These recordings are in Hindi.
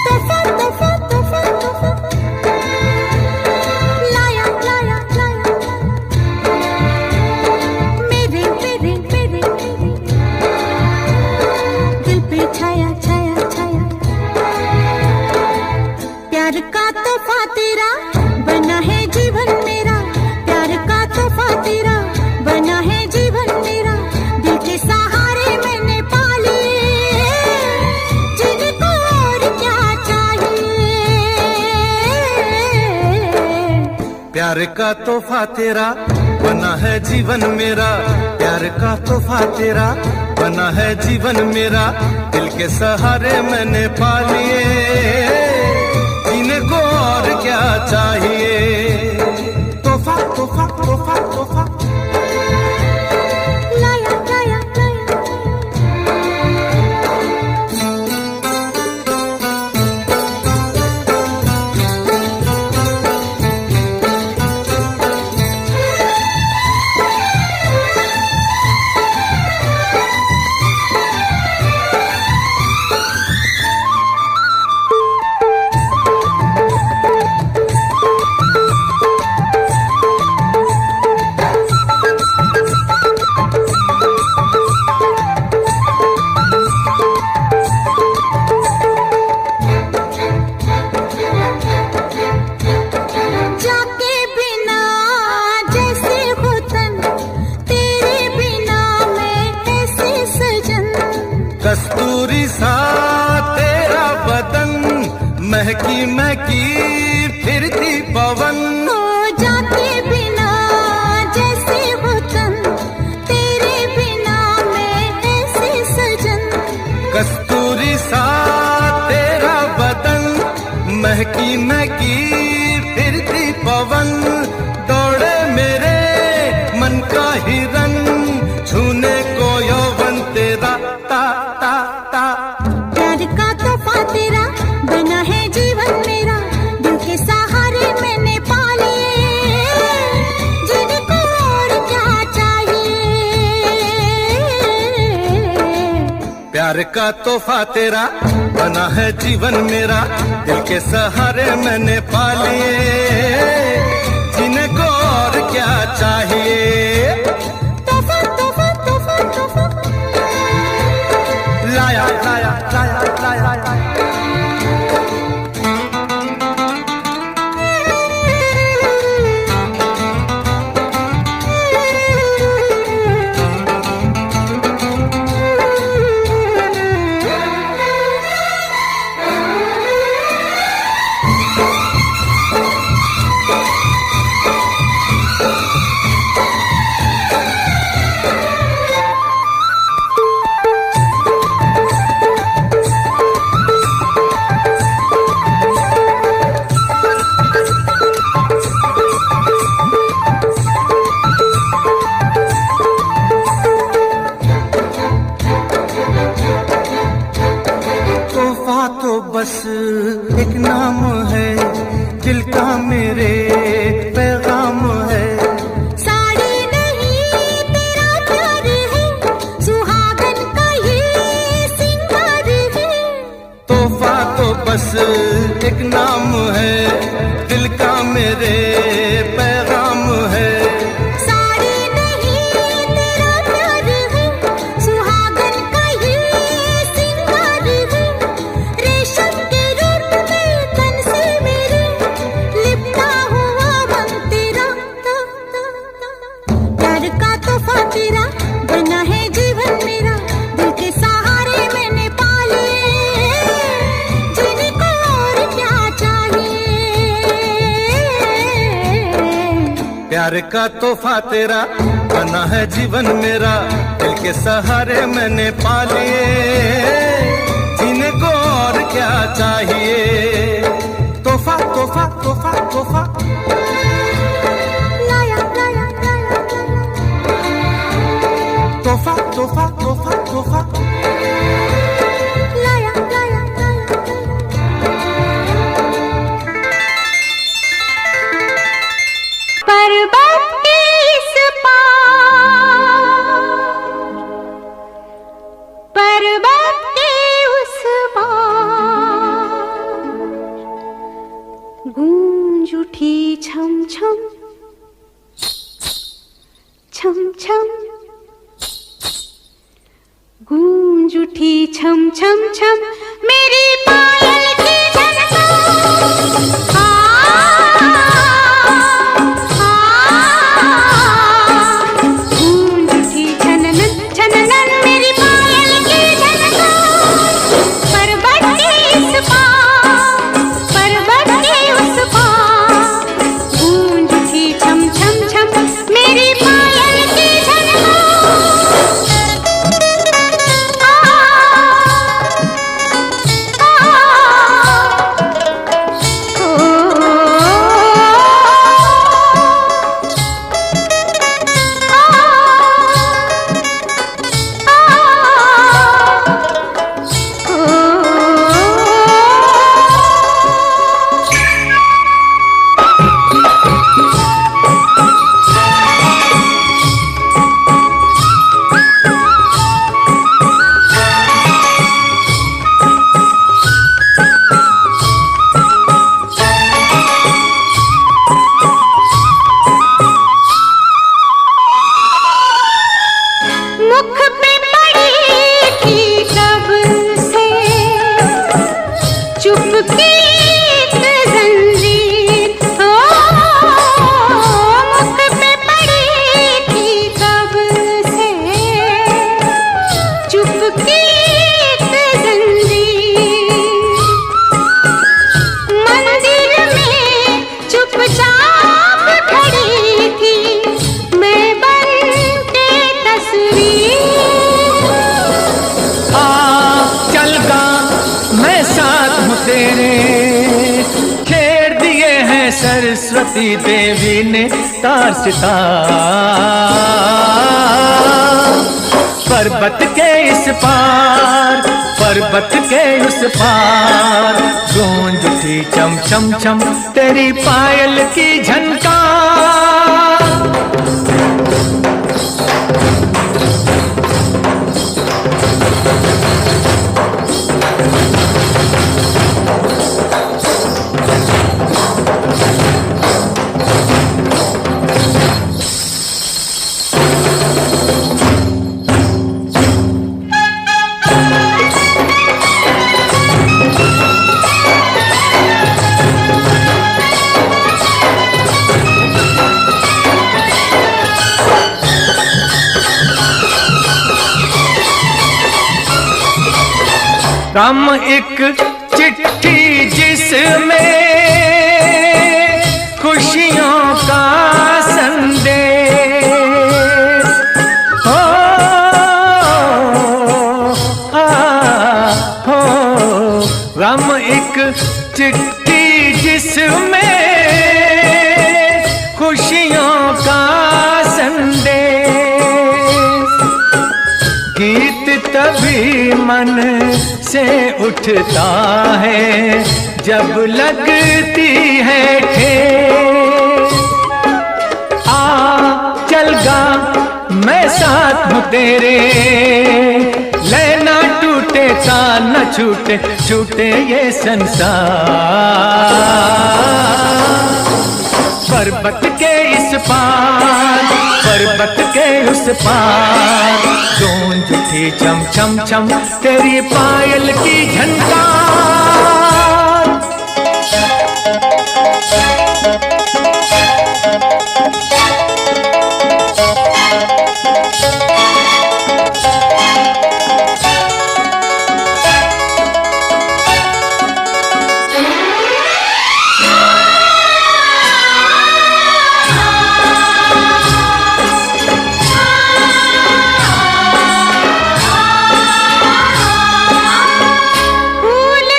तोहफा तोहफा तोहफा तोहफा लाया लाया लाया मेरे मेरे मेरे दिल पे छाया छाया छाया प्यार का तोहफा तेरा बना है जीवन मेरा प्यार का तोहफा तेरा बना है जीवन मेरा दिल के सहारे मैंने पा लिए जिनको और क्या चाहिए प्यार का तोहफा तेरा बना है जीवन मेरा प्यार का तोहफा तेरा बना है जीवन मेरा दिल के सहारे मैंने पा लिए इनको और क्या चाहिए तोहफा तोहफा तोहफा तोहफा लाया लाया लाया जाके बिना जैसे होतन तेरे बिना मैं ऐसे सजन कस्तूरी सा तेरा बदन महकी महकी फिरती पवन हो जाके बिना जैसे होतन तेरे बिना मैं ऐसे सजन कस्तूरी सा तेरा बदन महकी महकी फिरती पवन दौड़े मेरे मन का हिरन छूने को यौवन तेरा ता ता ता प्यार का तोहफा तेरा बना है जीवन मेरा दिल के सहारे मैंने पा लिए जिनको और क्या चाहिए प्यार का तोहफा तेरा बना है जीवन मेरा दिल के सहारे मैंने पा लिए जिनको और क्या चाहिए तोहफा तोहफा तोहफा तोहफा लाया लाया लाया लाया तोहफा तो बस एक नाम है दिल का मेरे पैगाम है साड़ी नहीं तेरा प्यार है सुहागन का ये सिंगार है तोहफा तो बस एक नाम है दिल का मेरे पैगाम है साड़ी नहीं तेरा प्यार है सुहागन का ये सिंगार है रेशम के रूप में तन से मेरे लिपटा हुआ मन तेरा प्यार का तोहफा तेरा बना है जीवन मेरा दिल के सहारे मैंने पा लिए जिनको और क्या चाहिए प्यार का तोहफा तेरा बना है जीवन मेरा दिल के सहारे मैंने पा लिए जिनको और क्या चाहिए तोहफा तोहफा तोहफा तोहफा लाया लाया लाया तोहफा तोहफा तोहफा तोहफा लाया लाया लाया पर्वत के इस पार पर्वत के उस पार गूंज उठी छम छम छम छम, गूंज उठी छम छम छम मेरी पायल की झनकार। गूंज उठी छननन छननन मेरी पायल की झनकार। पर्वत के इस पार पर्वत के उस पार, गूंज उठी छम छम छम मेरी पायल की सरस्वती देवी ने तार सितार। पर्वत के इस पार पर्वत के उस पार, गूंज उठी चम चम चम तेरी पायल की झनकार। कम एक चिट्ठी जिसमें खुशियों का संदेश हो, हो गम एक चिट्ठी जिसमें खुशियों का संदेश। गीत तभी मन से उठता है जब लगती है ठेस। आ चल गा मैं साथ हूँ तेरे, लेना टूटे तान न छूटे छूटे ये संसार। पर्वत के इस पार पर्वत के उस पार, गूंज उठी चम चम चम तेरी पायल की झनकार। फूल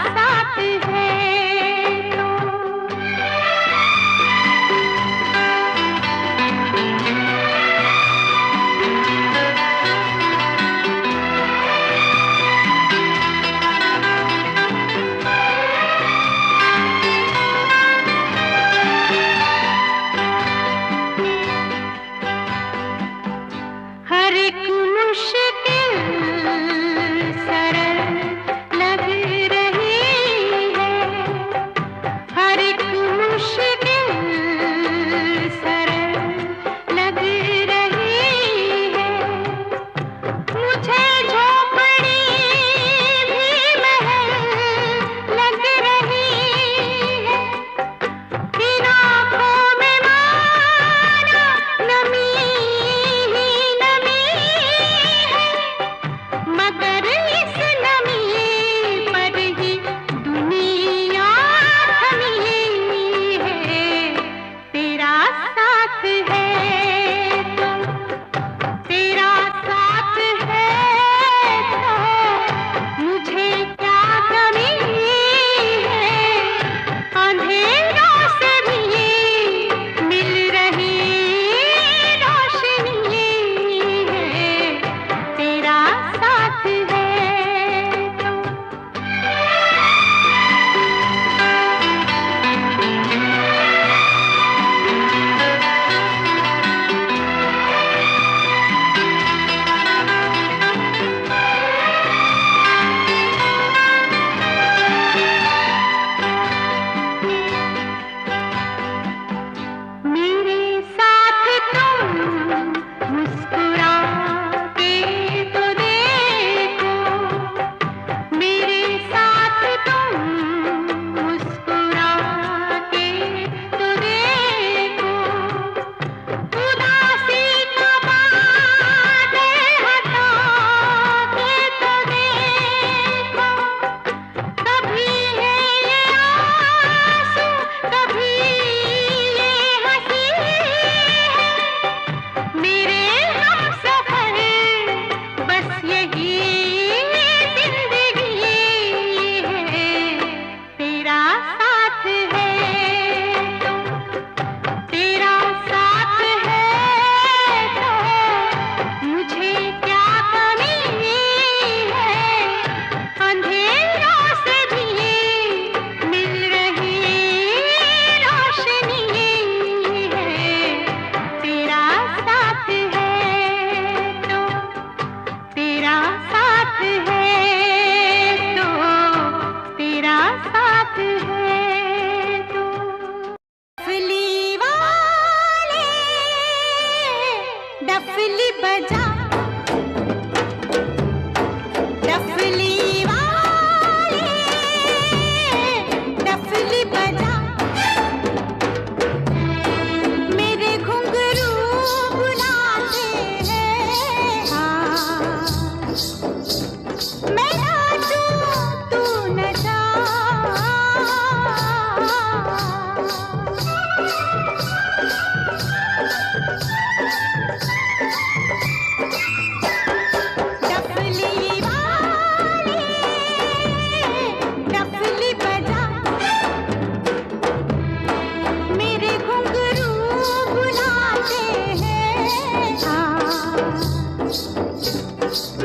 साथ है हर एक मुश्किल सरल लग रही है हर एक मुश्किल सरल लग रही है मुझे झोपड़ी भी महल लग रही है इन आँखों में मानो नमी ही नमी है मगर इस नमी पर ही दुनिया थमी है तेरा साथ है तो तेरा साथ है तो मुझे क्या कमी है अंधेरों से भी मिल रही रोशनी है तेरा साथ है तो मेरे साथ तुम मुस्कुरा के तो देखो मेरे साथ तुम मुस्कुरा के तो देखो उदासी का बादल हटा के तो देखो कभी है ये आंसू कभी ये हंसी है मेरे हमसफर बस यही जिंदगी है तेरा साथ है तो तेरा साथ है तो मुझे क्या कमी है अंधेरों से भी मिल रही रोशनी है तेरा साथ है तो तेरा साथ है तो तेरा साथ है तो डफली वाले डफली बजा डफली वाले डफली बजा मेरे घुंघरू बुलाते हैं मैं नाचूं तू नचा डफली वाले डफली बजा मेरे घुंघरू बुलाते हैं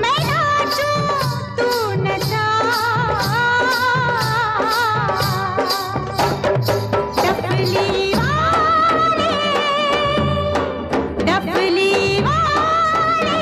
मैं नाचूं तू नचा डफली वाले डफली वाले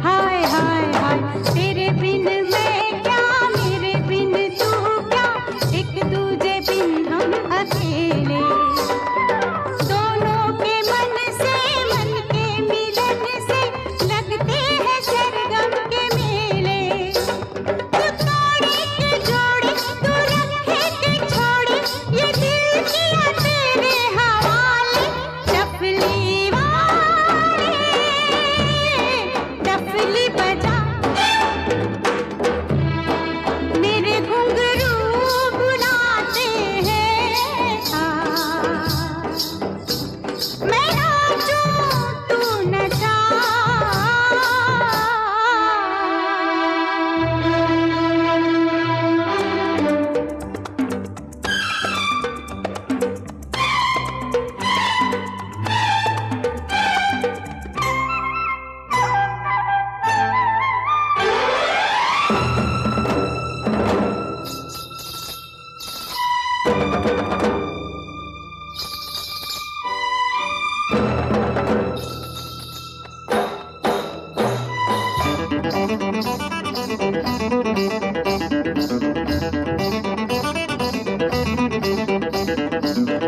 हाय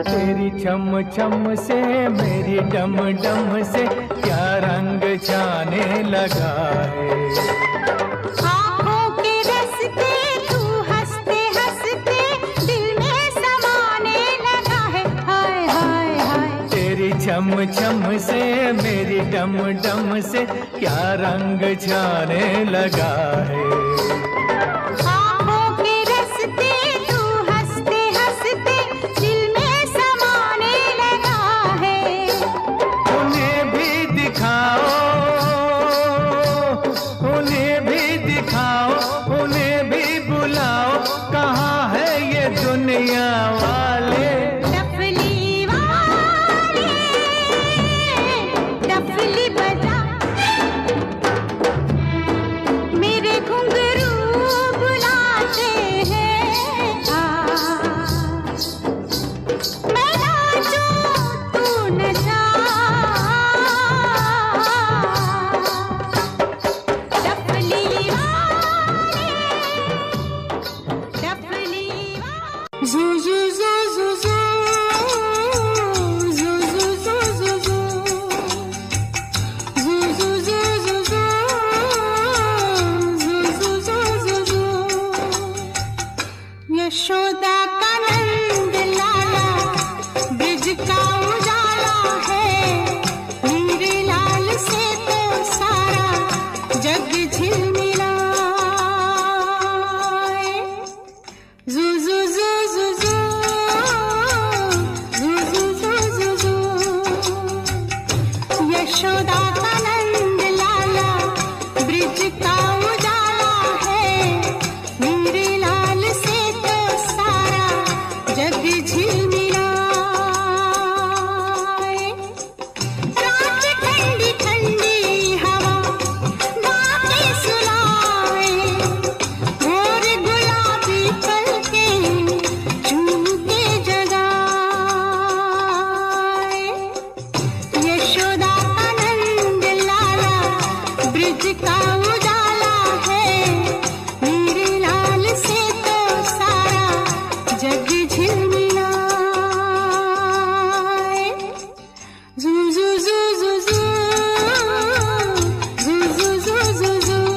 तेरी छम छम से मेरी डम डम से क्या रंग जाने लगा है। आँखों के रस्ते तू हंसते हंसते दिल में समाने लगा है। हाय हाय हाय। तेरी छम छम से मेरी डम डम से क्या रंग जाने लगा है। आँखों के रस्ते तू हंसते हंसते दिल में समाने लगा है। उन्हें भी दिखाओ, उन्हें भी दिखाओ, उन्हें भी बुलाओ, कहाँ है ये दुनिया वाले। डफली वाले डफली बजा, मेरे घुंघरू बुलाते हैं। मैं नाचूं तू नचा, डफली वाले डफली वाले। Zoo zoo zoo zoo zoo zoo zoo zoo zoo zoo zoo zoo zoo zoo zoo zoo zoo। Yashoda का नंद लाला ब्रिज का उजाला है, मेरे लाल से तो सारा जग झिलमिलाए। Zoo zoo zoo zoo zoo zoo zoo zoo zoo zoo। Yashoda का नंद लाला ब्रिज का उजाला है, मेरे लाल से तो सारा जग झिलमिलाए। रात ठंडी ठंडी हवा गाते सुनाए, और गुलाबी पलके चूम के जगाए। यशोदा का नंद लाला ब्रिज का उजाला है, मेरे लाल से तो सारा जग झिलमिलाए। Zoo zoo zoo zoo zoo zoo zoo zoo zoo zoo zoo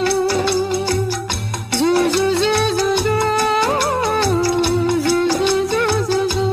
zoo zoo zoo zoo zoo zoo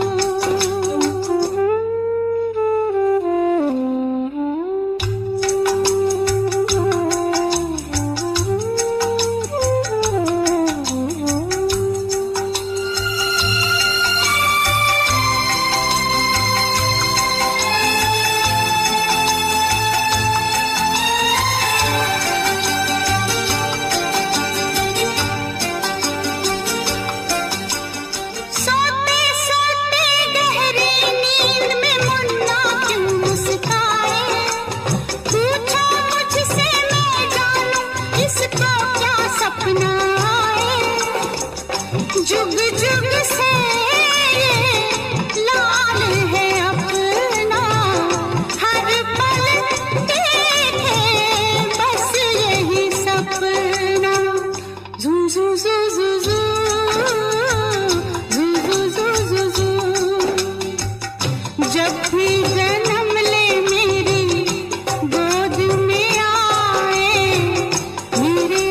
सोते सोते गहरी नींद में मुन्ना क्यों मुस्काए, पूछा मुझसे मैं जानूं इसको क्या सपना आए। जुग जुग से ये लाल है अपना, हर पल देखे बस यही सपना। Zoo zoo zoo zoo zoo zoo zoo zoo zoo। जब भी जन्म ले मेरी गोद में आए, मेरे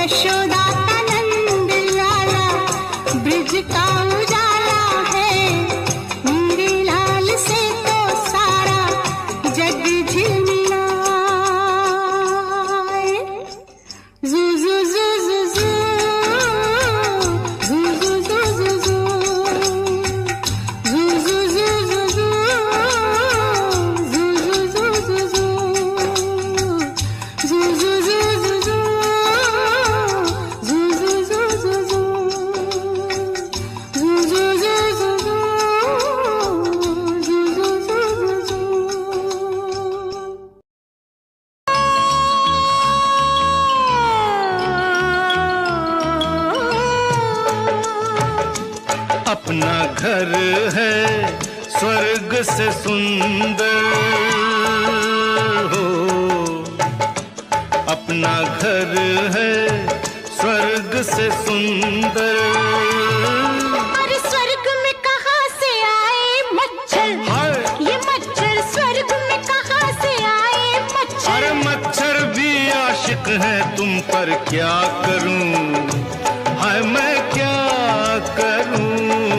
यशोदा का नंद लाला ब्रिज का उजाला है, मेरे लाल से तो सारा जग झिलमिलाए। जू जू जू जू जू जू जू जू जू जू जू जू जू जू जू जू जू जू अपना घर है स्वर्ग से सुंदर हो, अपना घर है स्वर्ग से सुंदर। अरे स्वर्ग में कहाँ से आए मच्छर, ये मच्छर स्वर्ग में कहाँ से आए मच्छर। अरे मच्छर भी आशिक है तुम पर, क्या करूं हाय मैं क्या करूं,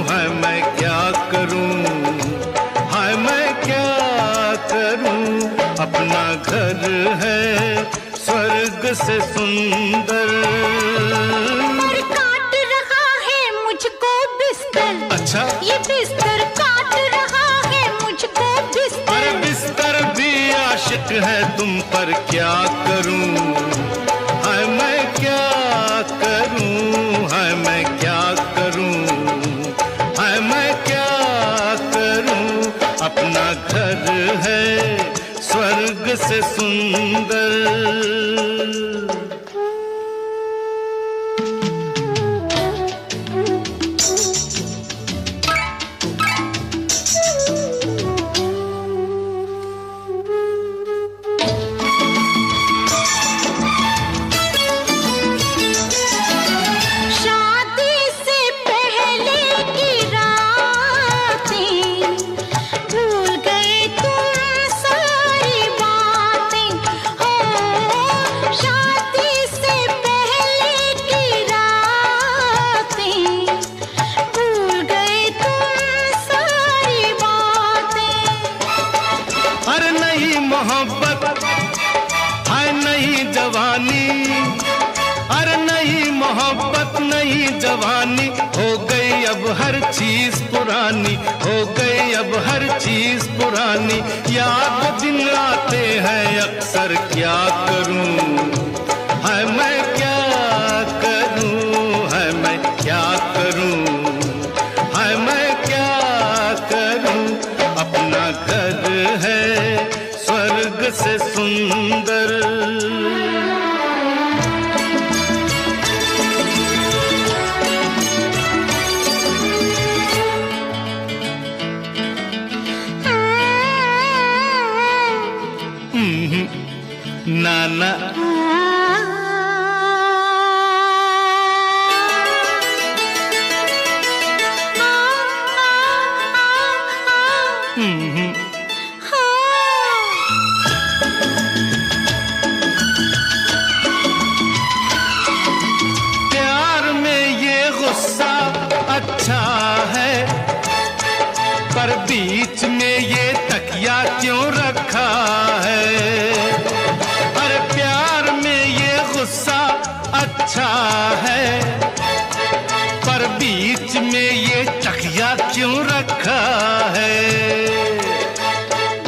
हाय मैं क्या करूं, हाय मैं क्या करूं। अपना घर है स्वर्ग से सुंदर। और काट रहा है मुझको बिस्तर, अच्छा ये बिस्तर काट रहा है मुझको बिस्तर। अरे बिस्तर भी आशिक है तुम पर, क्या करूं हाय मैं क्या करूं, हाय मैं क्या करूं, हाय मैं क्या करूं। अपना घर है स्वर्ग से सुंदर। शादी से पहले की रातें भूल गए तुम सारी बातें हो। शादी से पहले की रातें भूल गए तुम सारी बातें। अरे नहीं मोहब्बत हाय नहीं जवानी, अरे नहीं मोहब्बत नहीं जवानी। हो गई अब हर चीज पुरानी, हो गई अब हर चीज पुरानी। याद दिन आते हैं अक्सर, क्या करूं हाय मैं क्या करूं, हाय मैं क्या करूं, हाय मैं क्या करूं। अपना घर है स्वर्ग से सुंदर। नाना प्यार में ये गुस्सा अच्छा है, पर बीच में ये तकिया क्यों रखा है। अरे प्यार में ये गुस्सा अच्छा है, पर बीच में ये तकिया क्यों रखा है।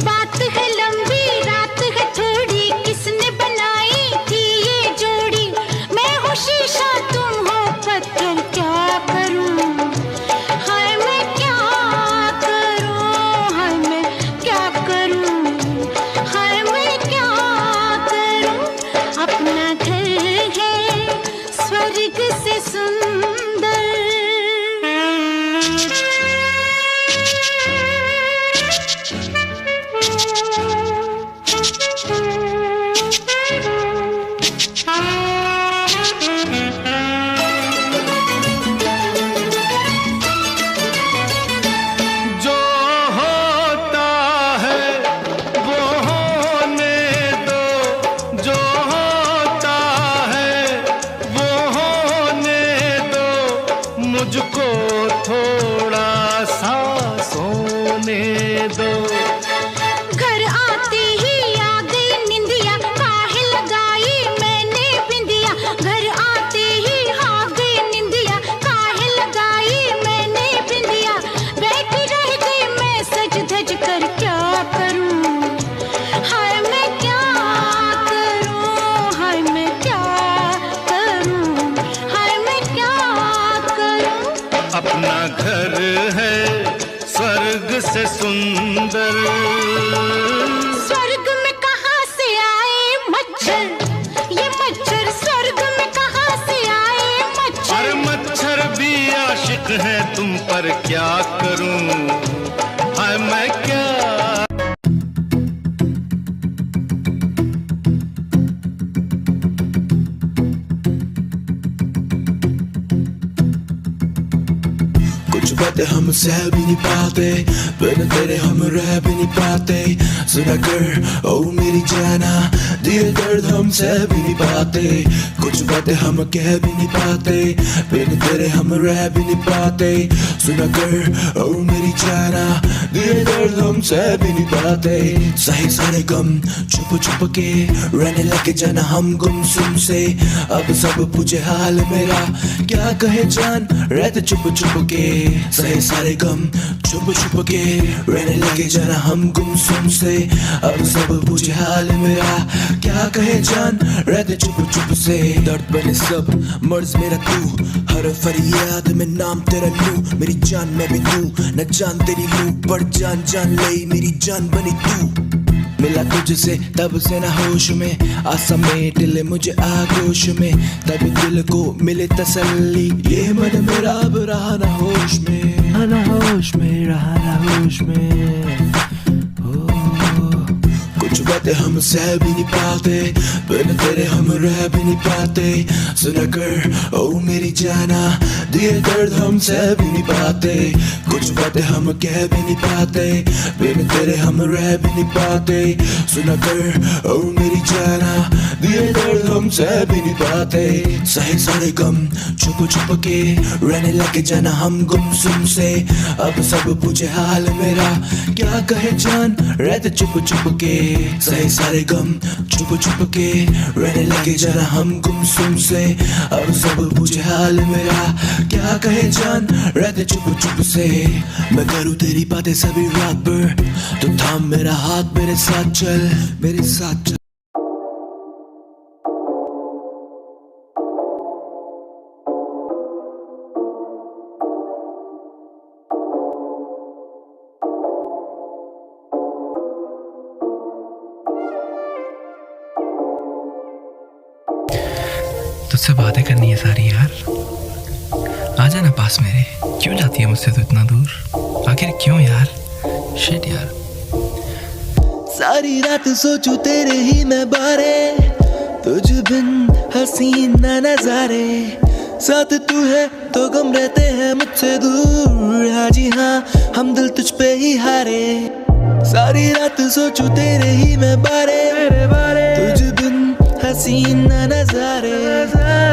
बात है लंबी रात है थोड़ी, किसने बनाई थी ये जोड़ी। मैं हूँ शीशा तुम हो पत्थर, क्या करूं हाय मैं क्या करूं, हाय मैं क्या करूं, हाय मैं क्या करूं। अपना घर है स्वर्ग से से सुंदर। स्वर्ग में कहाँ से आए मच्छर, ये मच्छर स्वर्ग में कहाँ से आए मच्छर। अरे मच्छर भी आशिक है तुम पर, क्या करूं हाय मैं क्या। कुछ बातें हम सह भी नहीं पाते, बिन तेरे हम रह भी नहीं पाते। सुना कर ओ मेरी जाना, दिए दर्द हम सह भी नहीं पाते। कुछ बातें हम कह भी नहीं पाते, बिन तेरे हम रह भी नहीं पाते। सुना कर ओ मेरी जाना, दिए दर्द हम सह भी नहीं पाते। सही सारे गम छुप छुप के रहने लगे जाना हम गुमसुम से। अब सब पूछे हाल मेरा, क्या कहे जान रहते चुप चुप के। सही सारे गम छुप छुप के रहने लगे जाना हम गुमसुम से। अब सब पूछे हाल मेरा, क्या कहे जान रहते चुप चुप से। दर्द बने सब मर्ज मेरा तू, हर फरियाद में नाम तेरा लूं। मेरी जान मैं भी तू, न जान तेरी लूं, पर जान जान ले मेरी जान बनी तू। मिला तुझसे तब से ना होश में, आसा में दिल मुझे आगोश में। तभी दिल को मिले तसल्ली, ये मन मेरा अब रहा ना होश में। ना होश में रहा ना होश में। कुछ बातें हम सह भी नहीं पाते, बिन तेरे हम रह भी नहीं पाते। सुना कर ओ मेरी जाना, दिए दर्द हम सह भी नहीं पाते। कुछ बातें हम कह भी नहीं पाते, बिन तेरे हम रह भी नहीं पाते। सुना कर ओ मेरी जाना, दिए दर्द हम सह भी नहीं पाते। सही सारे गम छुप छुप के रहने लगे जाना हम गुमसुम से। अब सब पूछे हाल मेरा, क्या कहे जान रहते चुप चुप के। सही सारे गम छुप छुप के रहने लगे जाना हम गुमसुम से। अब सब पूछे हाल मेरा, क्या कहे जान रहते चुप चुप से। मैं करूँ तेरी बातें सभी रात भर, तो थाम मेरा हाथ मेरे साथ चल, मेरे साथ चल। तुझसे बातें करनी है सारी यार, आ जाना पास मेरे। क्यों जाती है मुझसे तू इतना दूर, आखिर क्यों यार। शिट यार। सारी रात सोचूं तेरे ही मैं बारे, तुझ बिन हसीन ना नजारे। साथ तू है तो गम रहते हैं मुझसे दूर। हाँ जी हाँ हम दिल तुझ पे ही हारे। सारी रात सोचूं तेरे ही मैं बारे, तुझ बिन हसीन ना नजारे।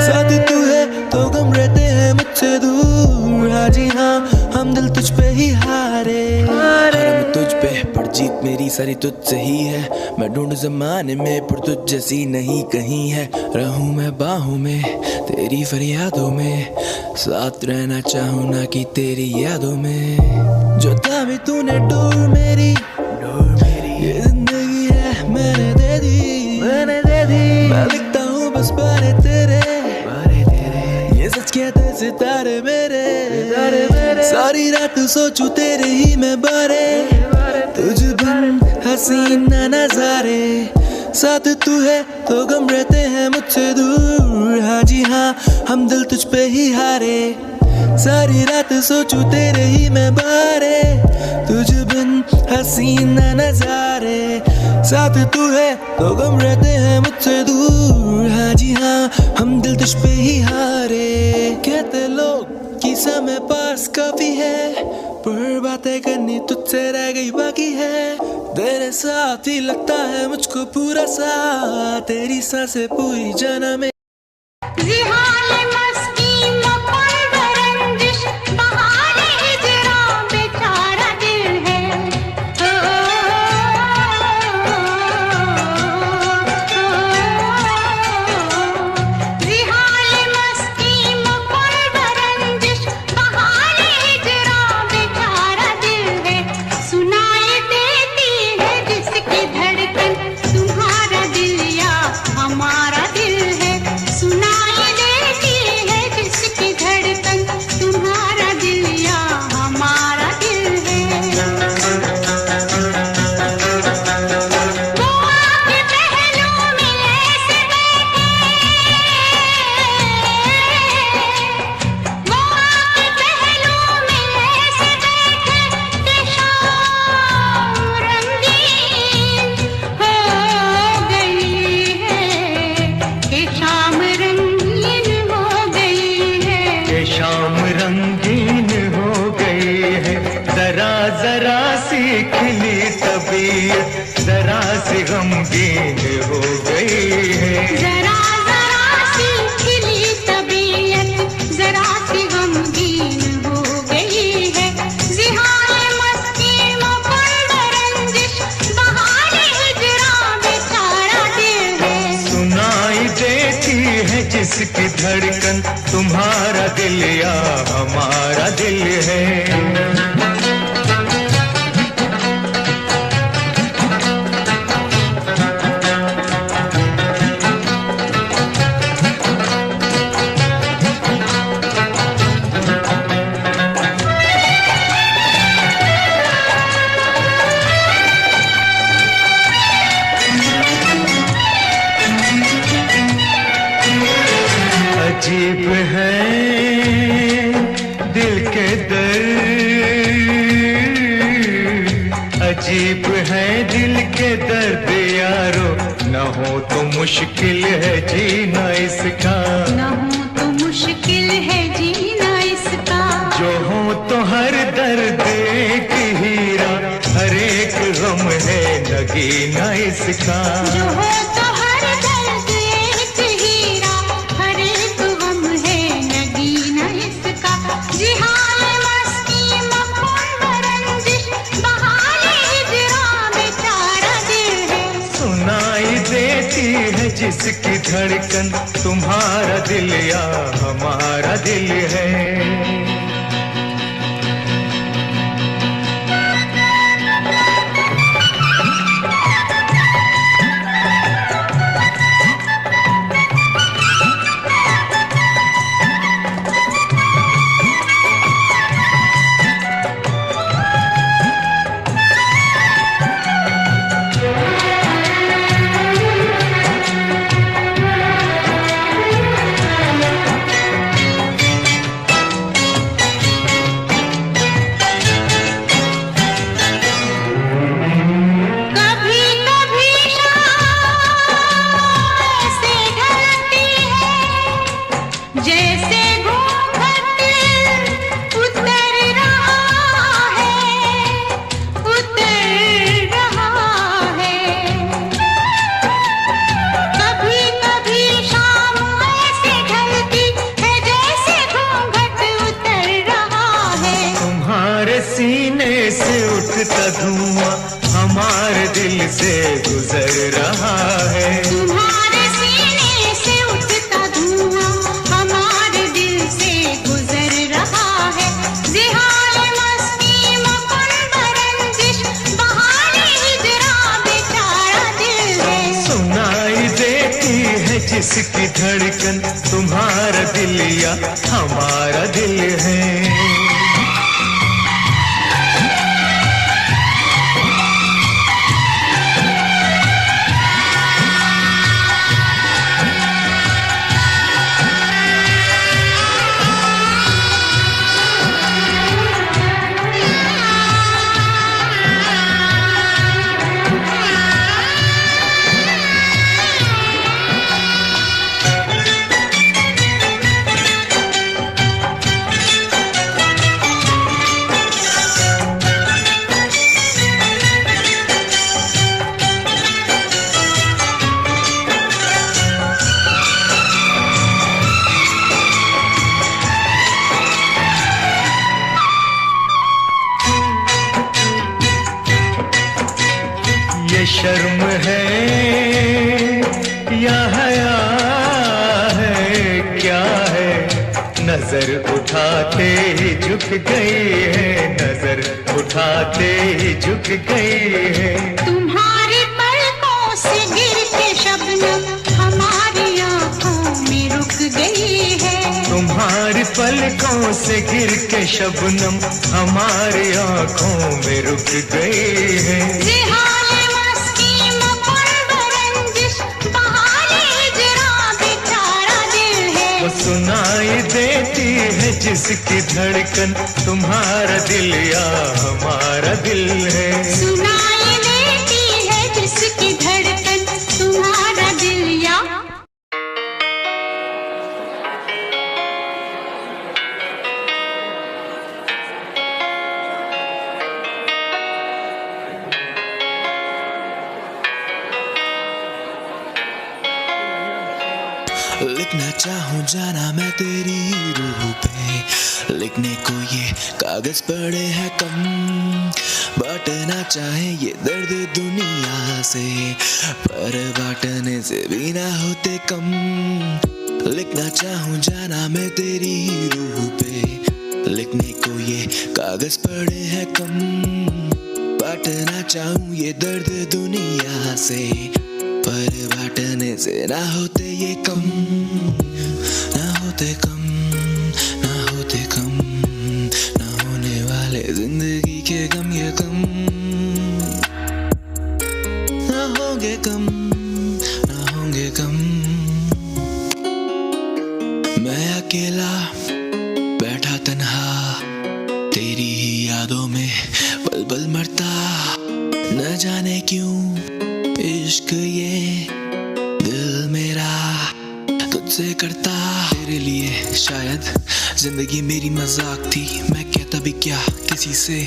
साथ तू है तो गम रहते हैं मुझसे दूर। हाँ जी हाँ हम दिल तुझ पे ही हारे। मैं तुझ पे पर जीत मेरी सारी तुझसे ही है। मैं ढूंढ जमाने में पर तुझ जैसी नहीं कहीं है। रहूं मैं बाहों में तेरी फरियादों में, साथ रहना चाहूं ना कि तेरी यादों में। जो था भी तूने डोर मेरी, ये जिंदगी है मैंने दे दी। मैं लिखता हूँ बस बारे तेरे, ये सच कहते सितारे मेरे। सारी रात सोचूं तेरे ही मैं बारे, तुझ बिन हसीन ना नजारे। साथ तू है तो गम रहते हैं मुझसे दूर। हाँ जी हाँ हम दिल तुझ पे ही हारे। सारी रात सोचूं तेरे ही मैं बारे, तुझ बिन हसीन ना नजारे। साथ तू है तो गम रहते हैं मुझसे दूर। हाँ जी हाँ हम दिल तुझ पे ही हारे। कहते लोग कि समय पास काफी है, पर बातें करनी तुझसे रह गई बाकी है। तेरे साथ ही लगता है मुझको पूरा साथ, तेरी सांसें पूरी जाना में। जिहाल मस्ती मपल रंजिश, बहारे हिजरा बेचारा दिल है। जिहाल मस्ती मपल रंजिश, बहारे हिजरा बेचारा दिल है। सुनाई देती है जिसकी धड़कन, तुम्हारा दिल या हमारा दिल है। सुनाई जिसकी धड़कन तुम्हारा दिल या हमारा दिल है। अजीब है दिल के दर्द, अजीब है दिल के दर्द यारो, न हो तो मुश्किल है जीना इसका, न हो तो मुश्किल है जीना इसका, जो हो तो हर दर्द एक हीरा, हर एक गम है नगीना इसका, जो हो तो हर दर्द एक हीरा, हर एक गम है नगीना इसका। जिहान मस्ती मखमल रंजिश बहाने हिजरा बेचारा दिल है, सुनाई देती है जिसकी धड़कन तुम्हारा दिल या हमारा दिल है। सीने से उठता धुआं हमारे दिल से गुजर रहा है, तुम्हारे सीने से उठता धुआं हमारे दिल से गुजर रहा है। जिहान मस्ती मखमल रंजिश बहाने हिजरा बेचारा दिल है, सुनाई देती है जिसकी धड़कन तुम्हारा दिल या हमारा दिल है। शर्म है या हया है क्या है, नजर उठाते ही झुक गई है, नजर उठाते ही झुक गई है। तुम्हारी पलकों से गिर के शबनम हमारी आंखों में रुक गई है, तुम्हारी पलकों से गिर के शबनम हमारी आंखों में रुक गई है। सुनाई देती है जिसकी धड़कन तुम्हारा दिल या हमारा दिल है, सुनाई देती है जिसकी धड़कन तुम्हारा दिल या। लिखना चाहूँ जाना मैं तेरी रूह पे, लिखने को ये कागज पड़े हैं कम, बांटना चाहे ये दर्द दुनिया से, पर बांटने से भी ना होते कम। लिखना चाहूँ जाना मैं तेरी ही रूह पे, लिखने को ये कागज पड़े हैं कम, बांटना चाहूँ ये दर्द दुनिया से, पर बांटने से ना होते ये कम, ना होते कम, ना होते कम, ना होने वाले जिंदगी के गम ये कम, ना होंगे कम, ना होंगे कम। मैं अकेला बैठा तन्हा तेरी ही यादों में पल पल मरता, न जाने क्यों इश्क ये दिल मेरा तुझसे करता। तेरे लिए शायद जिंदगी मेरी मजाक थी, मैं कहता भी क्या किसी से,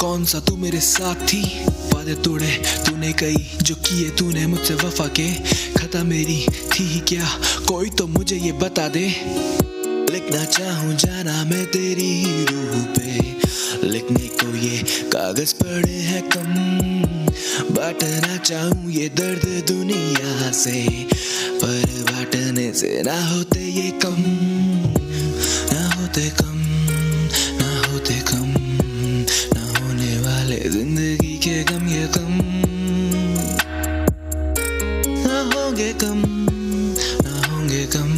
कौन सा तू मेरे साथ थी। वादे तोड़े तूने कई जो किए तूने मुझसे, वफा के खता मेरी थी ही क्या, कोई तो मुझे ये बता दे। लिखना चाहूँ जाना मैं तेरी ही रूह पे, लिखने को ये कागज पड़े हैं कम, बांटना चाहूँ ये दर्द दुनिया से, पर बांटने से ना होते ये कम, ना होते कम, ना होते कम, ना होने वाले जिंदगी के गम ये कम, ना होंगे कम, ना होंगे कम।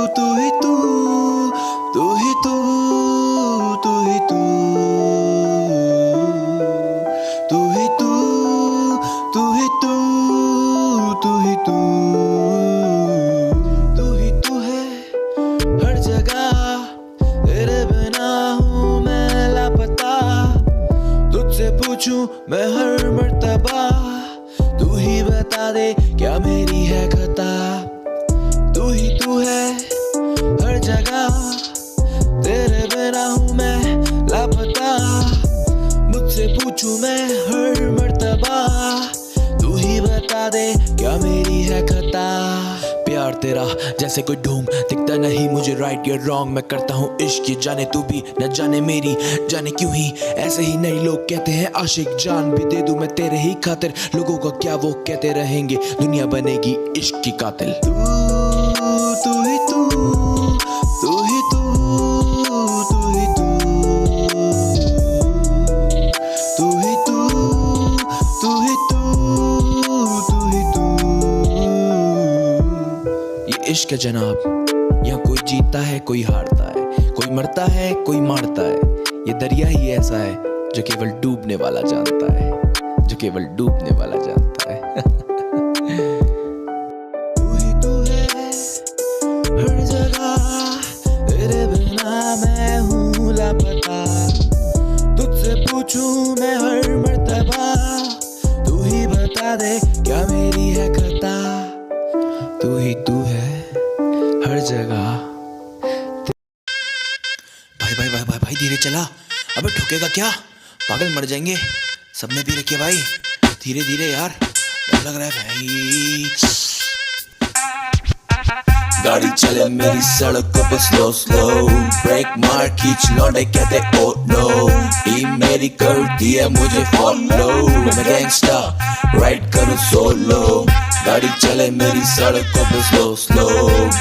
तू ही तू, तू ही तू, तू ही तू, तू ही तू, तू ही तू, तू ही तू, तू ही तू है हर जगह, तेरे बिना हूँ मैं लापता, तुझसे पूछूं मैं हर मर्तबा, तू ही बता दे क्या मेरी है खता। तू ही तू है हर जगह, तेरे बिना हूँ मैं लापता, मुझसे पूछूं मैं हर मर्तबा, तू ही बता दे क्या मेरी है खता। प्यार तेरा जैसे कोई ढूंढ दिखता नहीं मुझे, राइट या रॉन्ग मैं करता हूँ इश्क, ये जाने तू भी न जाने मेरी, जाने क्यों ही ऐसे ही नए लोग कहते हैं आशिक, जान भी दे दूं मैं तेरे ही खातिर, लोगों का क्या वो कहते रहेंगे, दुनिया बनेगी इश्क की कातिल। तू ही तू, तू ही तू, तू ही तू, तू ही तू, तू ही तू, तू ही तू। ये इश्क है जनाब, यहाँ कोई जीतता है कोई हारता है, कोई मरता है कोई मारता है, ये दरिया ही ऐसा है जो केवल डूबने वाला जानता है, जो केवल डूबने वाला जानता है। हर जगह तेरे बिना मैं हूँ लापता, तुझसे पूछूं मैं हर मर्तबा, तू ही बता दे क्या मेरी है खता। तू ही तू है हर जगह। भाई भाई भाई भाई भाई धीरे चला, अबे ठुकेगा क्या, पागल मर जाएंगे। सबने भी रखिए भाई, धीरे धीरे यार, डर लग रहा है भाई। गाड़ी चले मेरी सड़कों पे स्लो स्लो, ब्रेक मार खींच लौंडे कहते ओ नो, टीम मेरी करती है मुझे फॉलो, मैं गैंगस्टर राइड करूँ सोलो। गाड़ी चले मेरी सड़कों पे स्लो स्लो,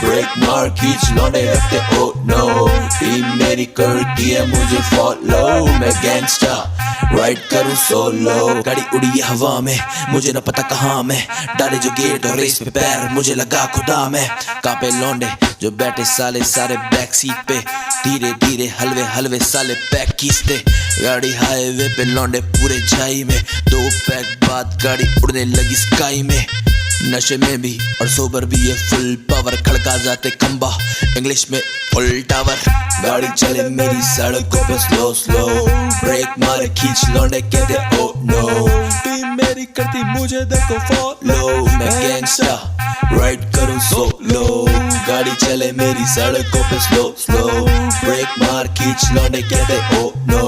ब्रेक मार खींच लौंडे कहते ओ नो, टीम मेरी करती है मुझे फॉलो, मैं गैंगस्टर राइड करूँ सोलो। गाड़ी उड़ी हवा में मुझे न पता कहाँ मैं, डाले जो गेट और रेस पे पैर मुझे लगा खुदा में, कांपे लौंडे जो बैठे साले सारे बैक सीट पे, धीरे धीरे हलवे हलवे साले पैक खींचते। गाड़ी हाईवे पे लौंडे पूरे झाई में, 2 पैक बाद गाड़ी उड़ने लगी स्काई में, नशे में भी और सोबर भी ये फुल पावर, खड़का जाते खंबा इंग्लिश में फुल टावर। गाड़ी चले मेरी सड़कों पे स्लो स्लो, ब्रेक मारे खींच लौंडे कहते ओ नो, टीम मेरी करती मुझे देखो फॉलो, मैं गैंगस्टर राइड करूँ सोलो। गाड़ी चले मेरी सड़कों पे स्लो स्लो, ब्रेक मार खींच लौंडे कहते ओ नो,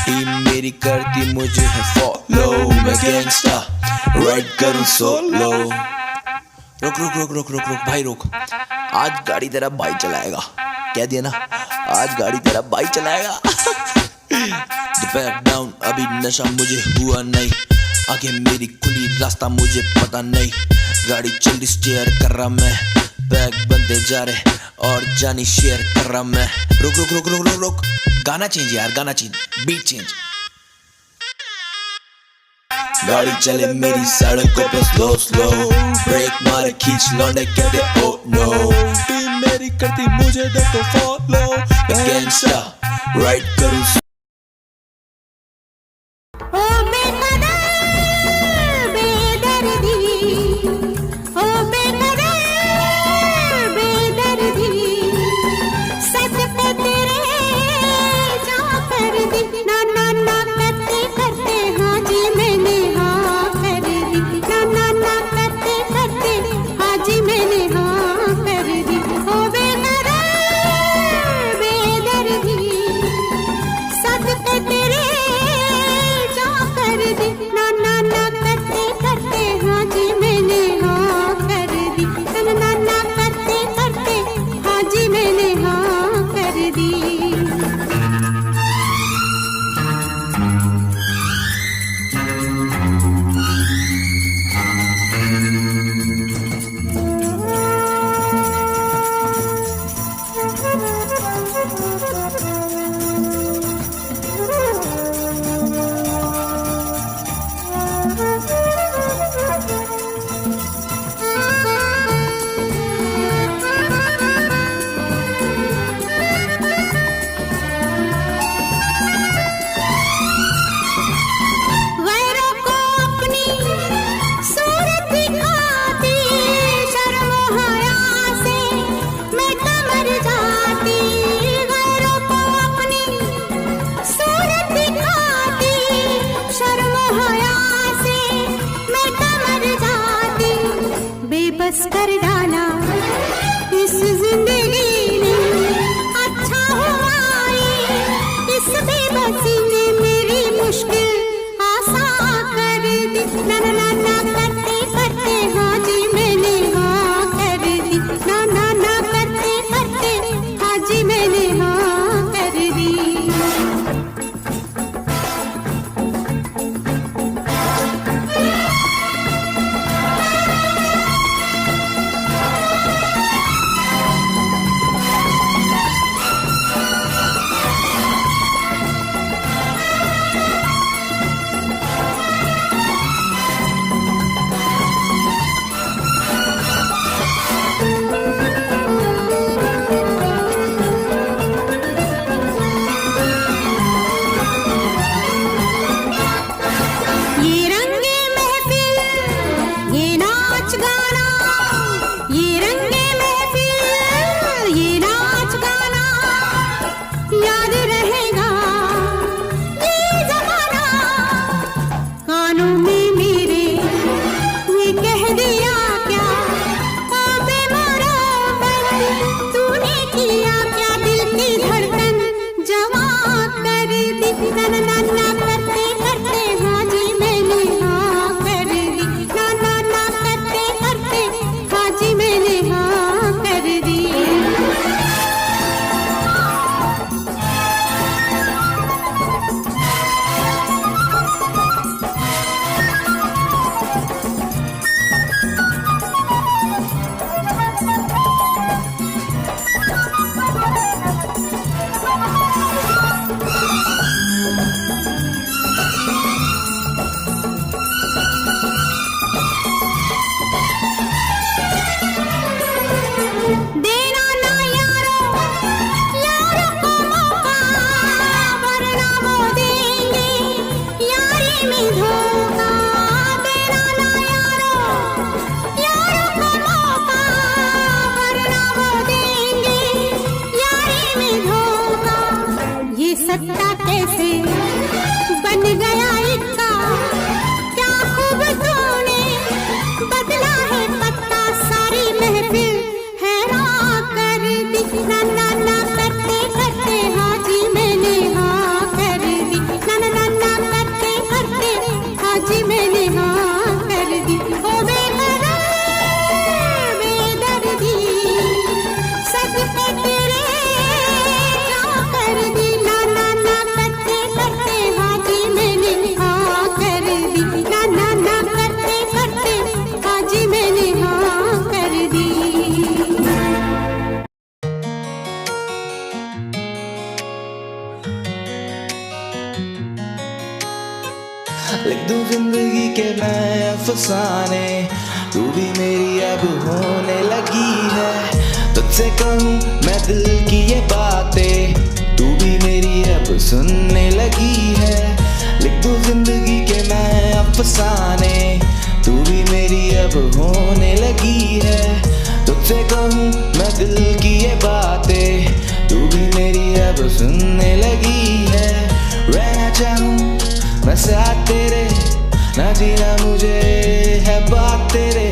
टीम मेरी करती मुझे है फॉलो, मैं गैंगस्टर राइड करूँ सोलो। रुक रुक रुक रुक रुक रुक भाई रुक। आज गाड़ी तेरा भाई चलाएगा, कह दिया ना, आज गाड़ी तेरा भाई चलाएगा। बैक डाउन, अभी नशा मुझे हुआ नहीं, आगे मेरी खुली रास्ता मुझे पता नहीं, गाड़ी चल स्टेयर कर रहा मैं, बैग बनते जा रहे और जानी शेयर कर रहा मैं। रुक रुक रुक रुक रुक रुक, गाना चेंज यार, गाना चेंज, बीट चेंज। गाड़ी चले मेरी सड़कों पे स्लो स्लो, ब्रेक मारे खींच लौंडे कहते ओ नो, टीम मेरी करती मुझे देखो फॉलो, गैंगस्टर राइड करूं। ओ बेकदर बेदर्दी, ओ बेकदर बेदर्दी, सच पे तेरे जा कर दी, ना ना ना करते करते हाँ जी मैंने हाँ कर दी, ना ना ना करते करते हाँ जी मैंने हाँ कर दी। ओ बेकदर बेदर्दी, सच पे तेरे जा कर दी, ना ना ना करते करते हाँ जी मैंने हाँ कर दी, ना ना ना करते करते हाँ जी मैंने हाँ कर दी। गैरों को अपनी सूरत दिखाती, शर्म हया से मैं कमर जाती, गैरों को अपनी सूरत दिखाती, शर्म हया से मैं कमर जाती, बेबस कर डाला इस जिंदगी ने, अच्छा हुआ ये इस बेबसी ने मेरी मुश्किल आसान कर दी, ना ना ना ना करते करते हाँ जी मैंने हाँ कर दी, ना ना ना करते करते हाँ जी मैंने हाँ कर दी। ये रंगे महफिल, ये नाच गाना, ये रंगे महफिल, ये नाच गाना, याद रहेगा ये जमाना, कानों में मेरे ये कह दिया क्या, ओ बेमुराद तूने किया क्या, दिल की धड़कन जवा कर दी, ना ना ना ना करते करते हाँ जी मैंने हाँ कर दी, ना ना ना करते करते हाँ जी मैंने हाँ कर दी। देना ना यारो यारों को मौका, वरना वो देंगे यारी में धोखा, देना ना यारो यारों को मौका, वरना वो देंगे यारी में धोखा, ये सत्ता कैसे बन गया इक्का, क्या खूब तूने बदला है पत्ता, सारी महफिल हैरान कर दी, ना ना ना करते करते हाँ जी मैंने हाँ कर दी, ना ना ना ना करते करते हाँ जी मैंने हाँ कर दी। ओ बेकदर लिख दूं जिंदगी के मैं अफसाने, तू भी मेरी अब होने लगी है। तुझसे कहूँ मैं दिल की ये बातें, तू भी मेरी अब सुनने लगी है। लिख दूं जिंदगी के मैं अफसाने, तू भी मेरी अब होने लगी है। तुझसे कहूँ मैं दिल की ये बातें, तू भी मेरी अब सुनने लगी है। रहना चाहूँ मैं साथ तेरे, ना जीना मुझे है बात तेरे।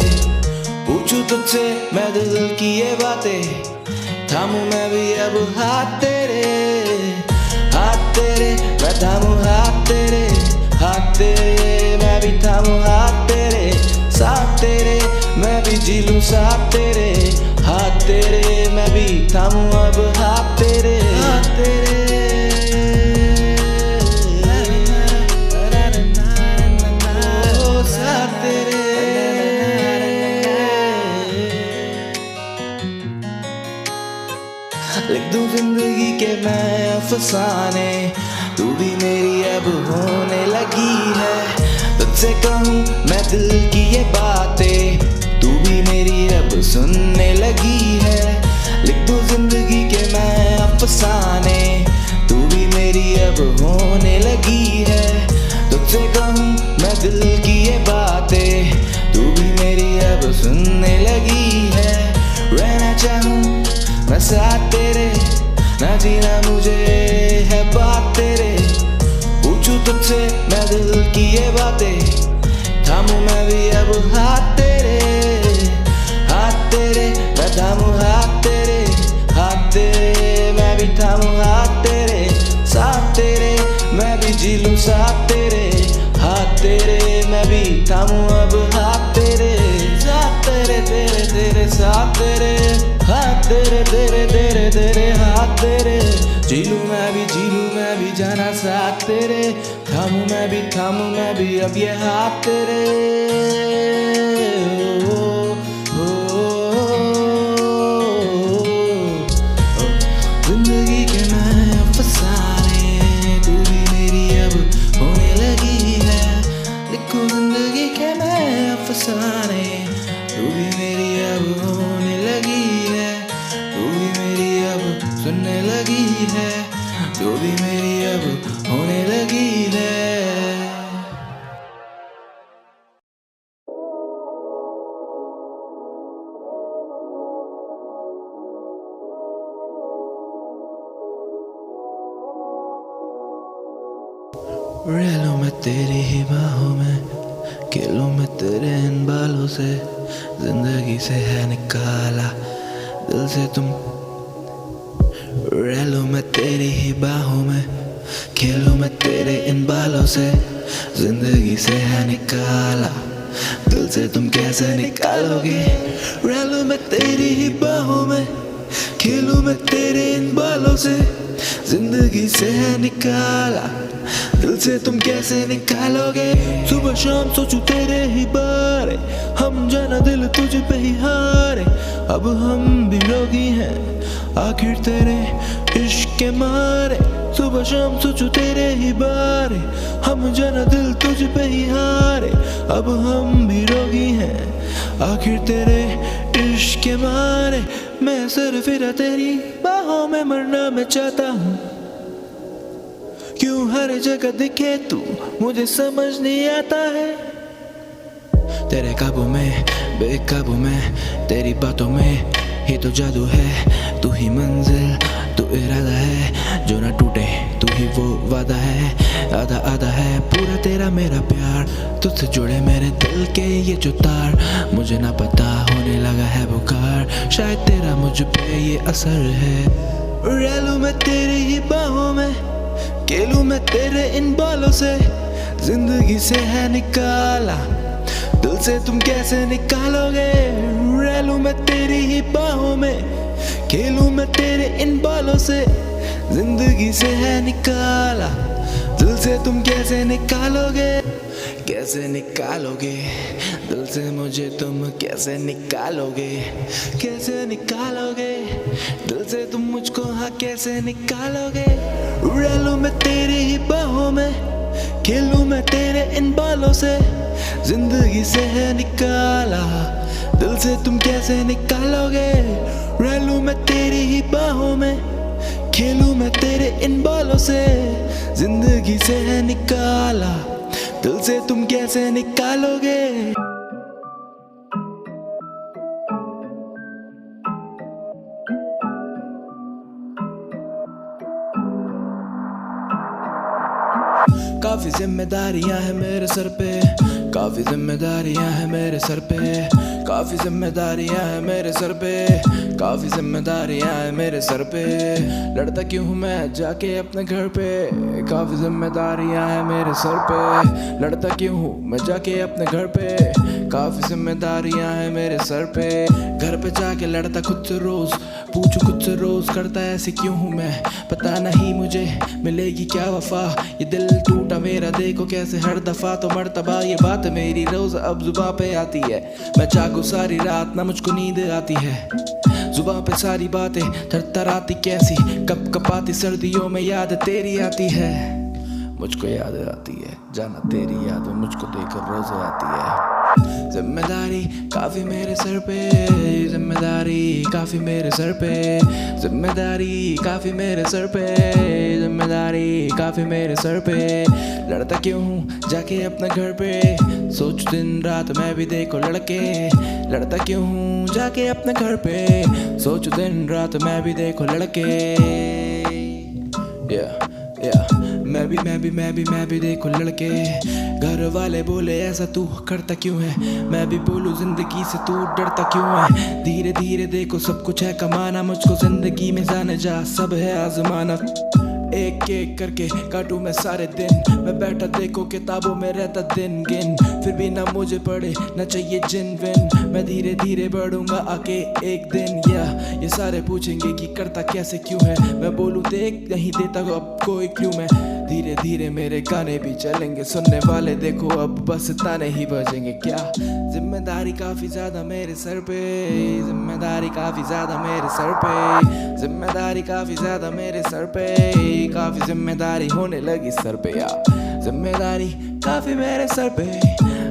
पूछूं तुझसे मैं दिल की ये बातें, थामूं मैं भी अब हाथ तेरे। हाथ तेरे मैं थामूं हाथ तेरे, हाथ तेरे मैं भी थामूं हाथ तेरे। साथ तेरे मैं भी जी लूं साथ तेरे, हाथ तेरे मैं भी थामूं अब हाथ तेरे। हाथ तेरे लिख दूं जिंदगी के मैं अफसाने, तू भी मेरी अब होने लगी है। तुझसे कहूँ मैं दिल की ये बातें, तू भी मेरी अब सुनने लगी है। लिख दूं जिंदगी के मैं अफसाने, तू भी मेरी अब होने लगी है। तुझसे कहूँ मैं दिल की ये बातें, तू भी मेरी अब सुनने लगी है। रहना चाहूँ मैं साथ तेरे, ना जीना मुझे है बात तेरे। पूछूं तुझसे मैं दिल की ये बातें, थामूं मैं भी अब हाथ तेरे। हाथ तेरे मैं थामूं हाथ तेरे, हाथ तेरे मैं भी थामूं हाथ तेरे। साथ तेरे मैं भी जी लूं साथ तेरे, हाथ तेरे मैं भी थामूं अब हाथ तेरे। साथ तेरे तेरे तेरे साथ तेरे, हाथ तेरे तेरे तेरे तेरे हाथ तेरे। जी लूं मैं भी जाना साथ तेरे, थामूं मैं भी अब ये हाथ तेरे। जिंदगी के मैं अफसाने, तू भी मेरी अब होने लगी है। लिखूं जिंदगी के मैं अफसाने, तू भी मेरी अब होने लगी है। तू भी मेरी अब सुनने लगी है, तू भी मेरी अब होने लगी है। रह लूं मैं तेरी ही बाहों में, खेलूं मैं तेरे इन बालों से। जिंदगी से है निकाला दिल से तुम, रह लूं मैं तेरी ही बाहों में, खेलूं मैं तेरे इन बालों से। जिंदगी से है निकाला दिल से तुम कैसे निकालोगे। रह लूं मैं तेरी ही बाहों में, खेलूं मैं तेरे इन बालों से। जिंदगी से है निकाला दिल से तुम कैसे निकालोगे। सुबह शाम सोचूं तेरे ही बारे, हम जाना दिल तुझ पे ही हारे। अब हम भी रोगी हैं आखिर तेरे इश्क के मारे। सुबह शाम सोचूं तेरे ही बारे, हम जाना दिल तुझ पे ही हारे। अब हम भी रोगी हैं आखिर तेरे इश्क के मारे। मैं सर फिरा तेरी बाहों में मरना मैं चाहता हूँ। क्यों हर जगह दिखे तू मुझे समझ नहीं आता है। तेरे काबू में बेकाबू में, तेरी बातों में ही तो जादू है। तू ही मंजिल तू इरादा है, जो ना टूटे तू ही वो वादा है। आधा आधा है पूरा तेरा मेरा प्यार, तुझसे जुड़े मेरे दिल के ये जो तार। मुझे ना पता होने लगा है बुखार, शायद तेरा मुझ पे ये असर है। रह लूं मैं तेरी ही बाहों में, खेलूं मैं तेरे इन बालों से। जिंदगी से है निकाला दिल से तुम कैसे निकालोगे। रह लूं मैं तेरी ही बाहों में, खेलूं मैं तेरे इन बालों से। जिंदगी से है निकाला दिल से तुम कैसे निकालोगे। कैसे निकालोगे दिल से मुझे तुम कैसे निकालोगे। कैसे निकालोगे दिल से तुम मुझको, हाँ कैसे निकालोगे। रह लूं मैं तेरी ही बाहों में, खेलूं मैं तेरे इन बालों से, जिंदगी से है निकाला, दिल से तुम कैसे निकालोगे। रह लूं मैं तेरी ही बाहों में, खेलूं मैं तेरे इन बालों से, जिंदगी से है निकाला, दिल से तुम कैसे निकालोगे। काफी जिम्मेदारियां हैं मेरे सर पे, काफी जिम्मेदारियां हैं मेरे सर पे, काफी जिम्मेदारियां हैं मेरे सर पे, काफी जिम्मेदारियां हैं मेरे सर पे। लड़ता क्यों हूँ मैं जाके अपने घर पे, काफी जिम्मेदारियां हैं मेरे सर पे। लड़ता क्यों हूँ मैं जाके अपने घर पे, काफी जिम्मेदारियां हैं मेरे सर पे। घर पे जाके लड़ता खुद से रोज, पूछू खुद से रोज, करता ऐसे क्यों हूँ मैं, पता नहीं मुझे मिलेगी क्या वफा। ये दिल टूटा मेरा देखो कैसे हर दफा, तो मर्तबा ये बात मेरी रोज अब जुबां पे आती है। मैं जागू सारी रात ना मुझको नींद आती है, जुबां पे सारी बातें थरथराती कैसी, कप कपाती सर्दियों में याद तेरी आती है। मुझको याद आती है जाना तेरी याद मुझको देखकर रोज आती है। जिम्मेदारी काफी मेरे सर पे, जिम्मेदारी काफी मेरे सर पे, जिम्मेदारी काफी मेरे सर पे, जिम्मेदारी काफी मेरे सर पे। लड़ता क्यों हूँ जाके अपने घर पे, सोच दिन रात मैं भी देखो लड़के। लड़ता क्यों हूँ जाके अपने घर पे, सोच दिन रात मैं भी देखो लड़के। मैं भी देखो लड़के। घर वाले बोले ऐसा तू करता क्यों है, मैं भी बोलूं जिंदगी से तू डरता क्यों है। धीरे धीरे देखो सब कुछ है कमाना, मुझको जिंदगी में जाने जा सब है आजमाना। एक एक करके काटूं मैं सारे दिन, मैं बैठा देखो किताबों में रहता दिन गिन, फिर भी ना मुझे पढ़े ना चाहिए जिन विन। मैं धीरे धीरे बढ़ूंगा आके एक दिन, या ये सारे पूछेंगे कि करता कैसे क्यों है, मैं बोलूं देख नहीं देता अब कोई क्यों। मैं धीरे धीरे मेरे गाने भी चलेंगे, सुनने वाले देखो अब बस ताने ही बजेंगे क्या। जिम्मेदारी काफी ज्यादा मेरे सर पे, जिम्मेदारी काफी ज्यादा मेरे सर पे, जिम्मेदारी काफी ज्यादा मेरे सर पे, काफी जिम्मेदारी होने लगी सर पे यार। जिम्मेदारी काफी मेरे सर पे,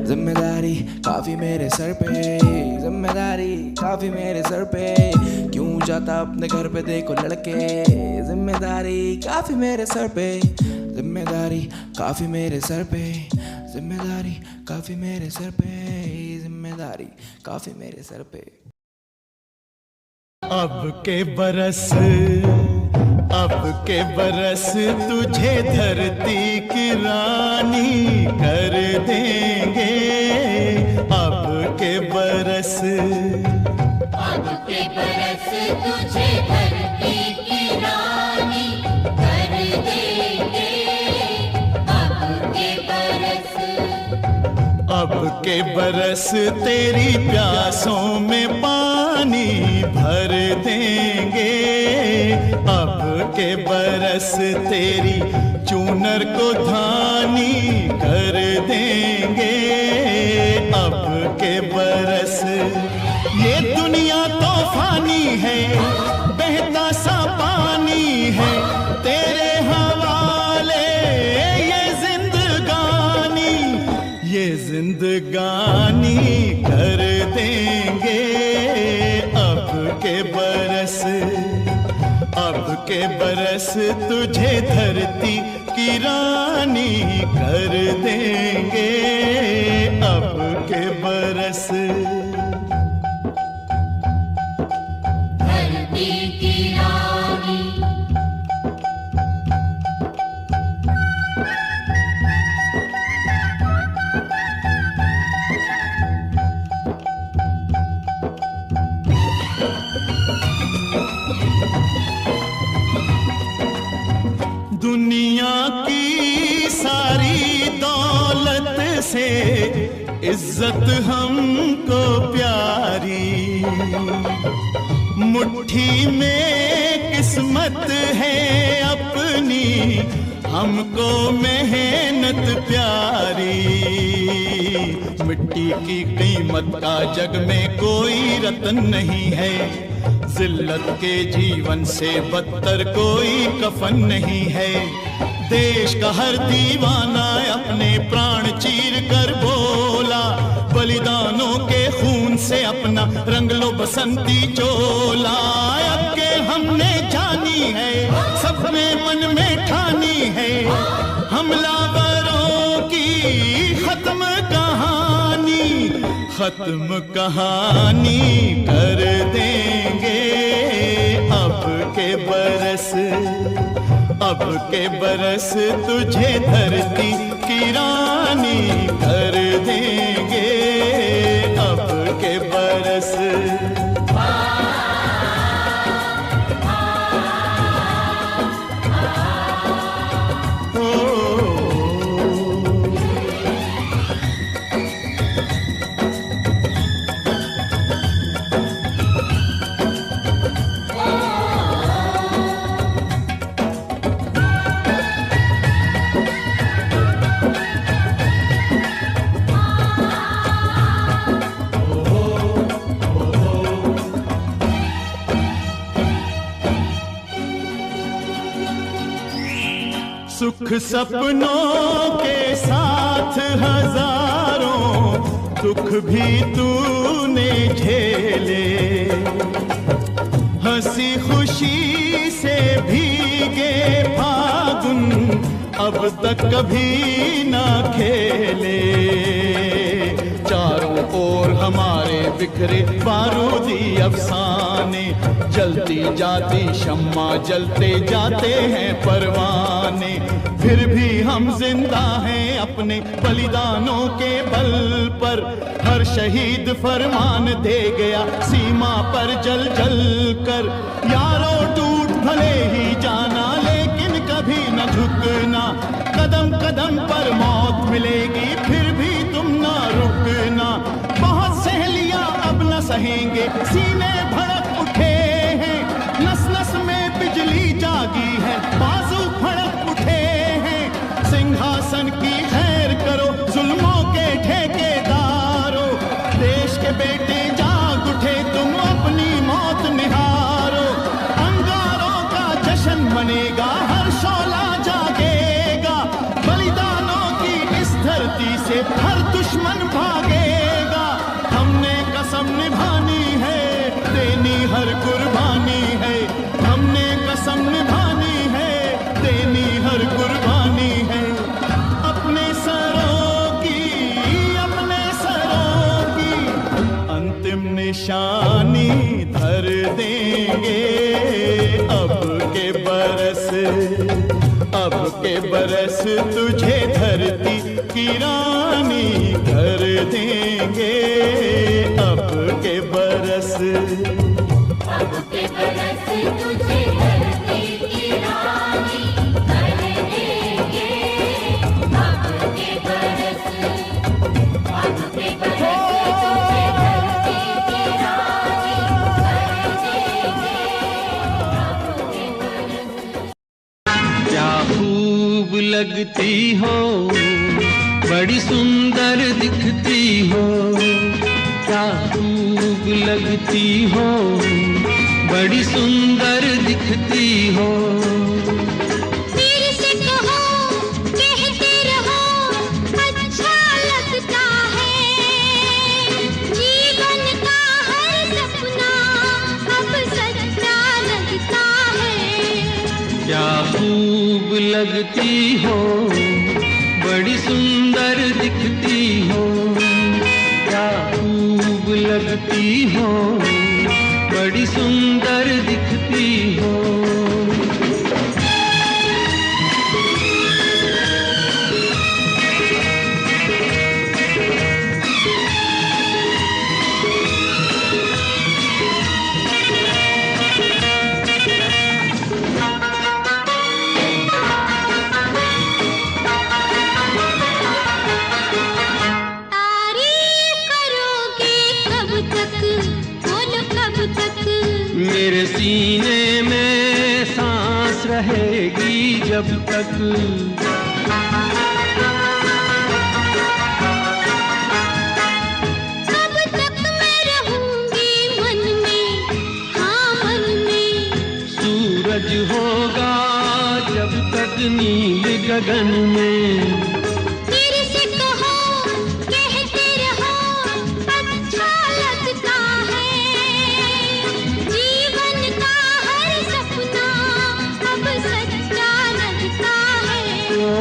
जिम्मेदारी काफी मेरे सर पे, जिम्मेदारी काफी मेरे सर पे। क्यों जाता अपने घर पे देखो लड़के, जिम्मेदारी काफी मेरे सर पे, जिम्मेदारी काफी मेरे सर पे, जिम्मेदारी काफी मेरे सर पे, जिम्मेदारी काफी मेरे सर पे। अब के बरस तुझे धरती की रानी कर देंगे। अब के बरस तुझे धरती की रानी कर देंगे। अब के बरस तेरी प्यासों में पानी भर देंगे। अब के बरस तेरी चूनर को धानी कर देंगे। अब के बरस ये दुनिया तो फानी है, बहता सा पानी है तेरे हवाले ये जिंदगानी कर देंगे। अब के बरस तुझे धरती की रानी कर देंगे। अब के बरस धरती की रानी दुनिया की सारी दौलत से इज्जत हमको प्यारी, मुट्ठी में किस्मत है अपनी हमको मेहनत प्यारी। मिट्टी की कीमत का जग में कोई रतन नहीं है, जिल्लत के जीवन से बदतर कोई कफन नहीं है। देश का हर दीवाना अपने प्राण चीर कर बोला, बलिदानों के खून से अपना रंग लो बसंती चोला। अक्ल हमने जानी है, सब में मन में ठानी है, हमलावरों की खत्म कहानी, खत्म कहानी कर देंगे। अब के बरस तुझे धरती की रानी कर देंगे। अब के बरस सुख सपनों के साथ हजारों दुख भी तूने झेले, हंसी खुशी से भीगे फागुन अब तक कभी ना खेले। चारों ओर हमारे बिखरे बारूदी अफसाने, जलती जाती शम्मा जलते जाते हैं परवाने, फिर भी हम जिंदा हैं अपने बलिदानों के बल पर। हर शहीद फरमान दे गया सीमा पर जल जल कर। यारों टूट भले ही जाना लेकिन कभी न झुकना, कदम कदम पर मौत मिलेगी फिर भी तुम ना रुकना। बहुत सहेलियां अब न सहेंगे, सीने भड़क उठे हैं, नस नस में बिजली जागी है, बाजू फड़क उठे हैं। सिंहासन की खैर करो जुल्मों के ठेकेदारों, देश के बेटे जाग उठे तुम अपनी मौत निहारो। अंगारों का जश्न मनेगा, हर शोला जागेगा, बलिदानों की इस धरती से हर दुश्मन भागेगा। हमने कसम निभानी है, देनी हर कुर्बानी है, हमने कसम निभानी है, देनी हर कुर्बानी है। अपने सरों की अंतिम निशानी धर देंगे। अब के बरस तुझे धरती की रानी कर देंगे। अब के बरस तुझे धरती की रानी कर देंगे। अब के बरस तुझे धरती की रानी कर देंगे। क्या खूब लगती हो, बड़ी सुंदर दिखती हो, क्या खूब लगती हो, बड़ी सुंदर दिखती हो। फिर से कहो, कहते रहो, अच्छा लगता है। जीवन का हर सपना अब सच्चा लगता है। क्या खूब लगती हो, बड़ी सुंदर दिखती हो, क्या खूब लगती हो, बड़ी सुंदर दिखती हो। मेरे सीने में सांस रहेगी जब तक, तब तक मैं रहूंगी मन में, हाँ मन में। सूरज होगा जब तक नील गगन में। फिर से कहो, कहते रहो, अच्छा लगता है। जीवन का हर सपना अब सच्चा लगता है। ओ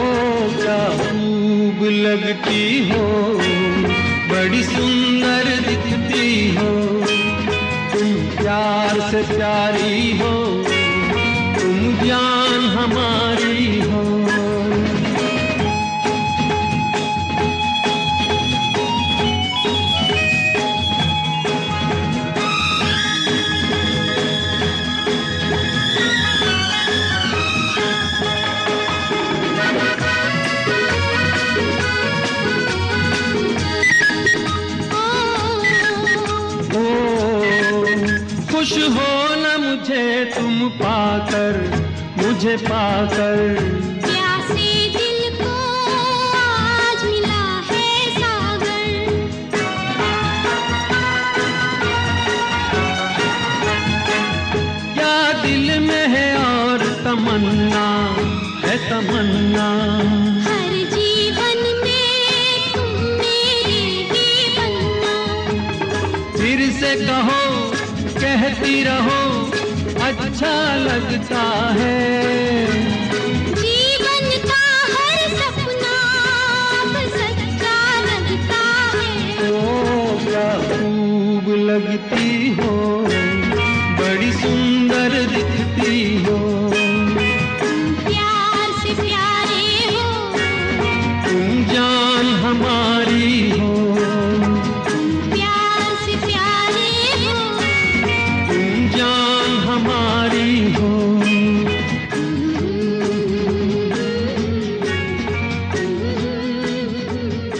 क्या खूब लगती हो, बड़ी सुंदर दिखती हो, तुम प्यार से प्यारी हो, तुम जान हमारी हो। खुश हो न मुझे तुम पाकर, मुझे पाकर। प्यासे दिल को आज मिला है सागर। क्या दिल में है और तमन्ना है तमन्ना। हर जीवन में तुम मेरे ही बनना। फिर से कहो, कहती रहो, अच्छा लगता है। जीवन का हर सपना अब सच्चा लगता है। ओ क्या खूब लगती हो, बड़ी सुंदर दिखती